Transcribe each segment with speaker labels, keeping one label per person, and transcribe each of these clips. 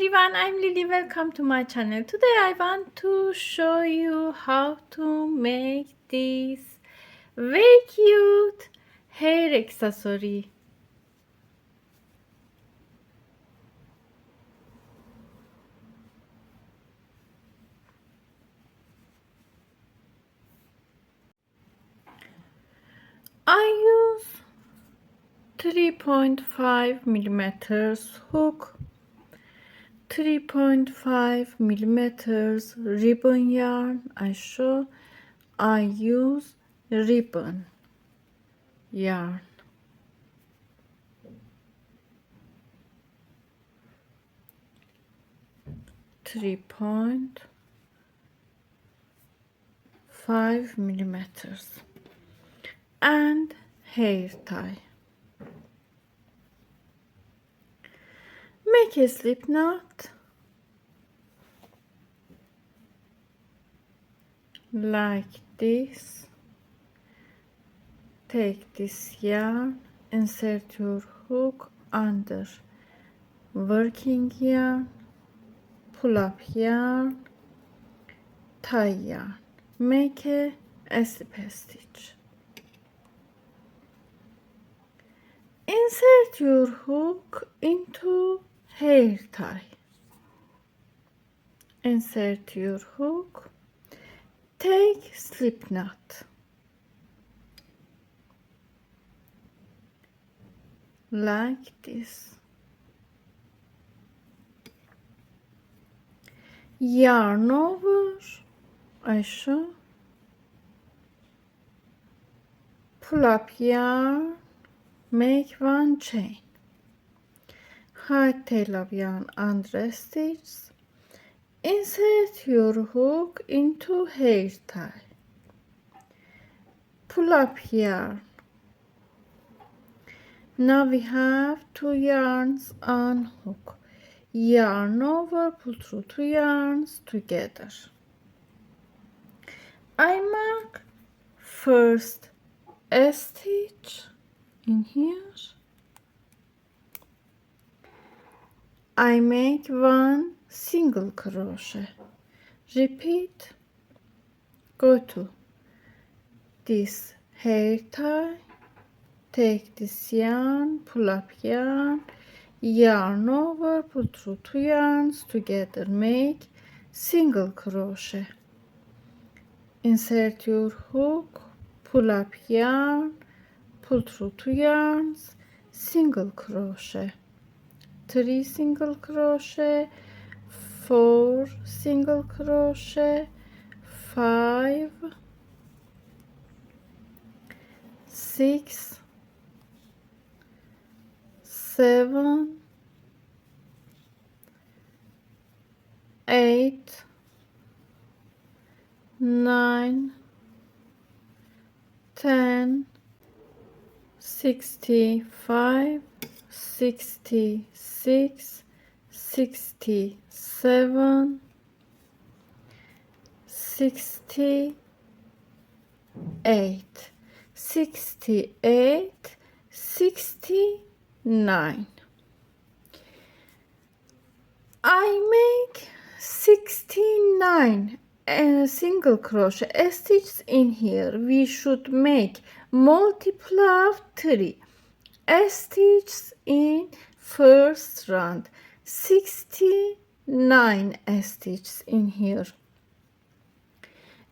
Speaker 1: everyone, I'm Lily. Welcome to my channel. Today I want to show you how to make this very cute hair accessory. I use 3.5 millimeters hook, 3.5 millimeters ribbon yarn. I use ribbon yarn. 3.5 millimeters and hair tie. Make a slip knot like this. Take this yarn, insert your hook under working yarn, pull up yarn, tie yarn. Make a slip stitch. Insert your hook into hair tie. Insert your hook. Take slip knot. Like this. Yarn over. Pull up yarn. Make one chain. Hide tail of yarn under a stitch. Insert your hook into hair tie. Pull up yarn. Now we have two yarns on hook. Yarn over, pull through two yarns together. I mark first a stitch in here. I make one single crochet. Repeat. Go to this hair tie. Take this yarn, pull up yarn, yarn over, pull through two yarns together. Make single crochet. Insert your hook, pull up yarn, pull through two yarns, single crochet. 3 single crochet, 4 single crochet, 5, 6, 7, 8, 9, 10, 65, 66, 67, 68, 68, 69. I make 69 single crochet stitches in here. We should make multiple of 3 stitches in first round. 69 stitches in here.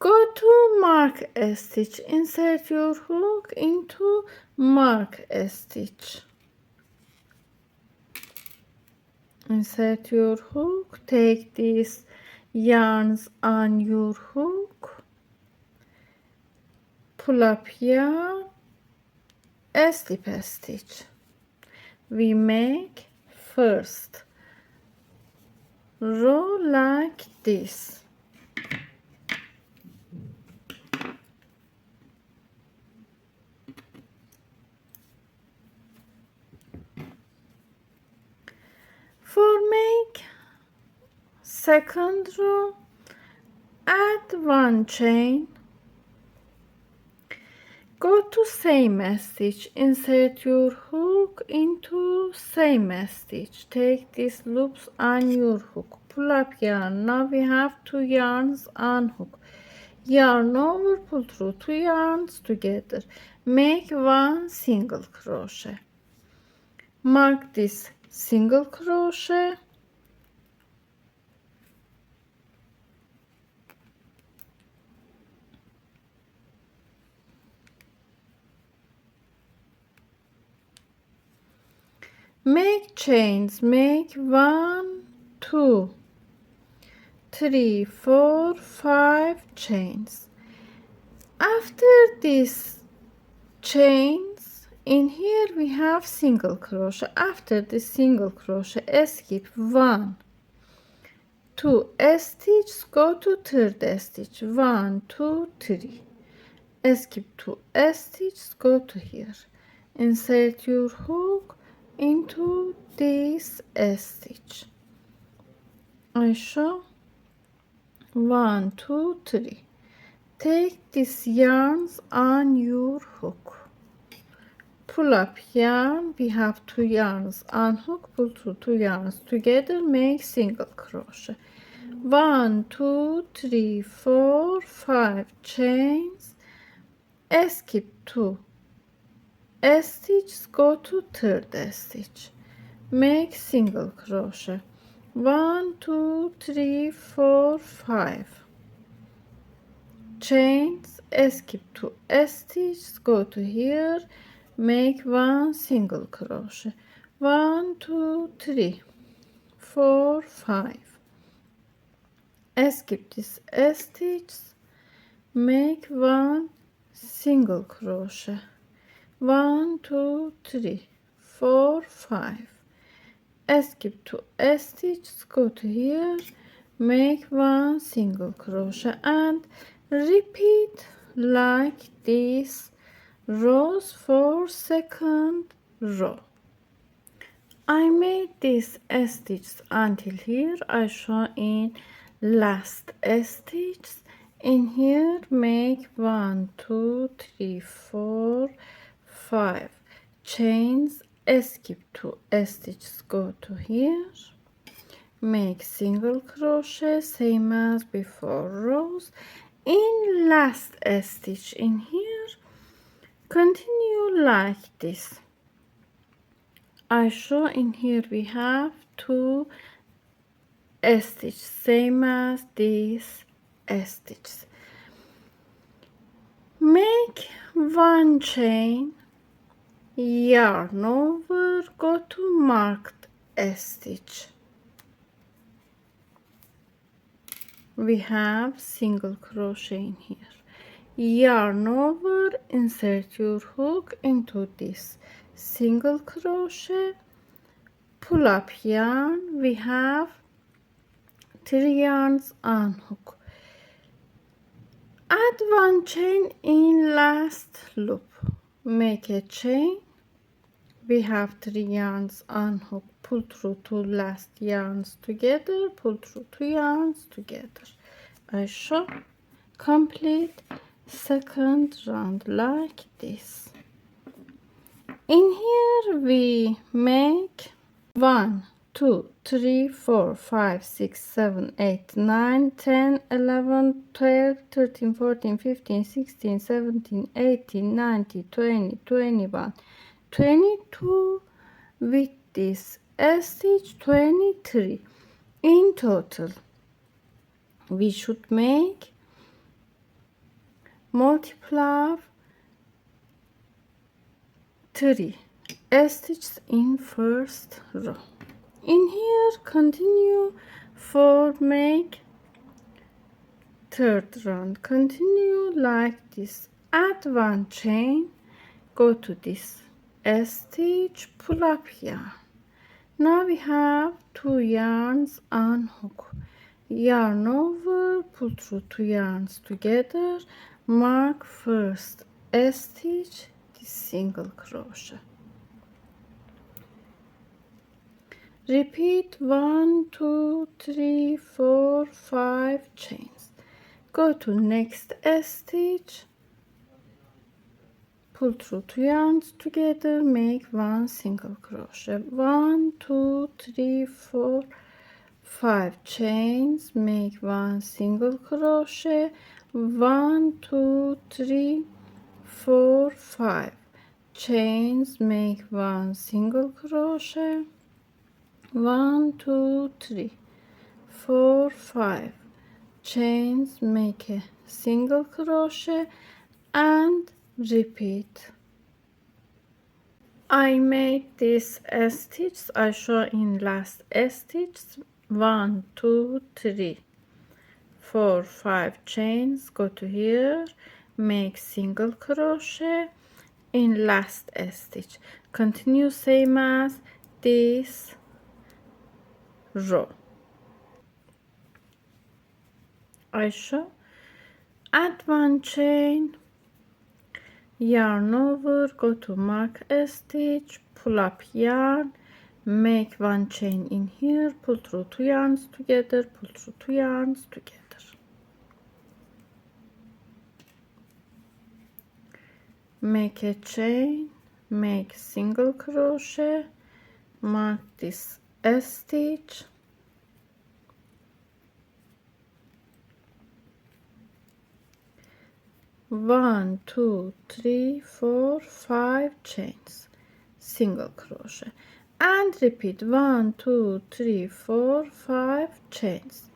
Speaker 1: Go to mark a stitch. Insert your hook into mark a stitch. Insert your hook. Take these yarns on your hook. Pull up yarn. Slip a stitch. We make first row like this. For make second row, add one chain. Go to same stitch, insert your hook into same stitch, take these loops on your hook, pull up yarn. Now we have 2 yarns on hook, yarn over, pull through 2 yarns together, make 1 single crochet, mark this single crochet, make chains, make 1 2 3 4 5 chains. After this chains, in here we have single crochet. After this single crochet, skip 1 2 stitches, go to third stitch, 1 2 3, skip 2 stitches, go to here, insert your hook into this stitch. I show 1 2 3, take these yarns on your hook, pull up yarn. We have 2 yarns on hook, pull through 2 yarns together, make single crochet, 1 2 3 4 5 chains, skip 2 stitches, go to third stitch, make single crochet, 1 2 3 4 5 chains, skip 2 stitches, go to here, make 1 single crochet, 1 2 3 4 5, skip this stitch, make 1 single crochet, 1 2 3 4 5, skip 2 stitches, go to here, make 1 single crochet, and repeat like this rows for second row. I made this stitches until here. I show in last stitch. In here make 1 2 3 4 5 chains, skip 2 stitches, go to here, make single crochet, same as before rows. In last stitch in here, continue like this. I show in here we have 2 stitches, same as this stitches. Make 1 chain, yarn over, go to marked stitch. We have single crochet in here, yarn over, insert your hook into this single crochet, pull up yarn. We have 3 yarns on hook, add 1 chain in last loop, make a chain. We have 3 yarns on hook, pull through 2 last yarns together, pull through 2 yarns together. I show complete second round like this. In here we make 1 2 3 4 5 6 7 8 9 10 11 12 13 14 15 16 17 18 19 20 21 22 with this stitch, 23 in total. We should make multiply 3 stitches in first row. In here continue for make third round, continue like this, add 1 chain, go to this stitch, pull up yarn. Now we have 2 yarns on hook, yarn over, pull through 2 yarns together, mark first stitch, this single crochet, repeat 1 2 3 4 5 chains, go to next stitch, pull through 2 yarns together, make 1 single crochet, 1 2 3 4 5 chains, make 1 single crochet, 1 2 3 4 5 chains, make 1 single crochet, 1 2 3 4 5 chains, make a single crochet and repeat. I made this stitch I show in last stitch, 1 2 3 4 5 chains, go to here, make single crochet in last stitch, continue same as this row. I show, add 1 chain, yarn over, go to mark a stitch, pull up yarn, make 1 chain in here, pull through 2 yarns together, pull through 2 yarns together, make a chain, make single crochet, mark this stitch, one two three four 5 chains, single crochet, and repeat 1 2 3 4 5 chains,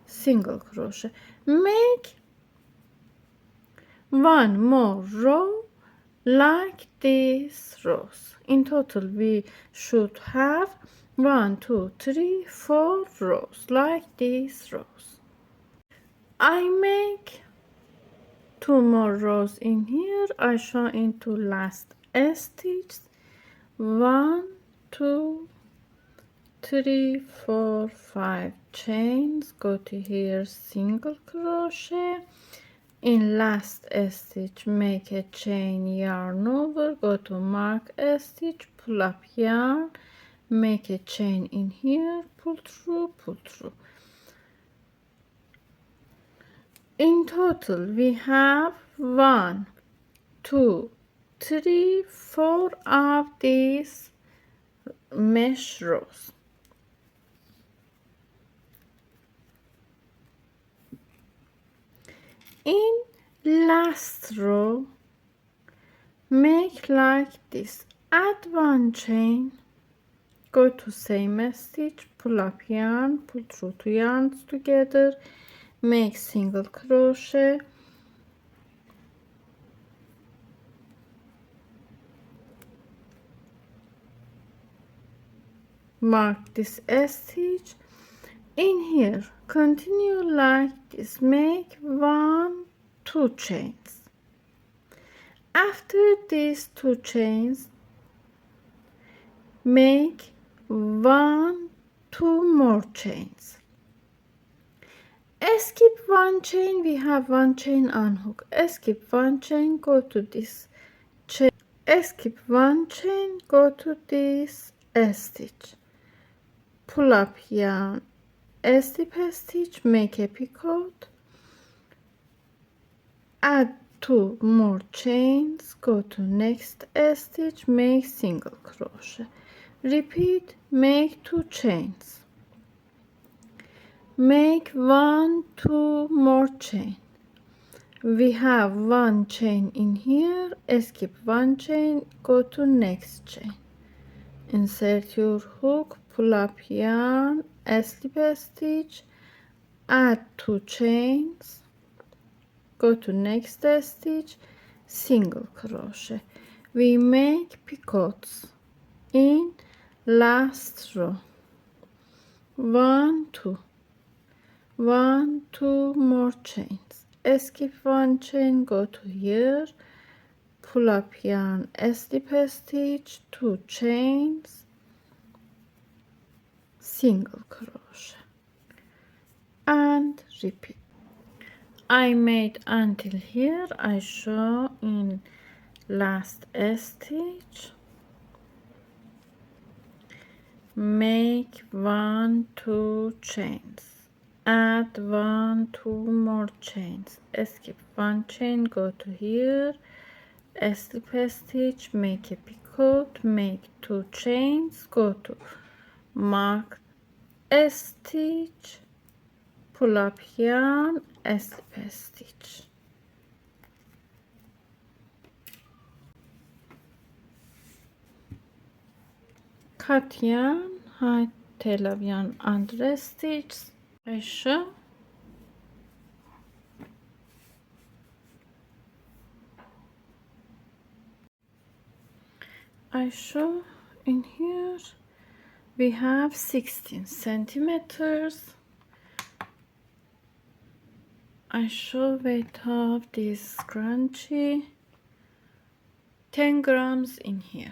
Speaker 1: single crochet, make 1 more row like these rows. In total we should have 1 2 3 4 rows like these rows. I make 2 more rows in here. I show into last stitch, 1 2 3 4 5 chains, go to here, single crochet, in last stitch make a chain, yarn over, go to mark a stitch, pull up yarn, make a chain in here, pull through, pull through. In total we have 1 2 3 4 of these mesh rows. In last row make like this, add 1 chain, go to same stitch, pull up yarn, pull through 2 yarns together, make single crochet, mark this stitch, in here continue like this, make 1 2 chains. After these 2 chains make 1 2 more chains, skip 1 chain, we have 1 chain unhook, skip 1 chain, go to this chain, skip 1 chain, go to this stitch, pull up yarn, slip a stitch, make a picot, add 2 more chains, go to next stitch, make single crochet, repeat, make 2 chains, make 1 2 more chain, we have 1 chain in here, skip 1 chain, go to next chain, insert your hook, pull up yarn, slip a stitch, add 2 chains, go to next stitch, single crochet, we make picots in last row, 1 2 1 2 more chains, skip 1 chain, go to here, pull up yarn, slip a stitch, 2 chains, single crochet, and repeat. I made until here, I show in last stitch, make 1 2 chains, add 1 2 more chains, skip 1 chain, go to here, a slip stitch, make a picot, make 2 chains, go to mark a stitch, pull up yarn, a slip stitch. Cut yarn, hide tail of yarn under stitch. I show in here we have 16 centimeters. I show weight of this scrunchie 10 grams in here.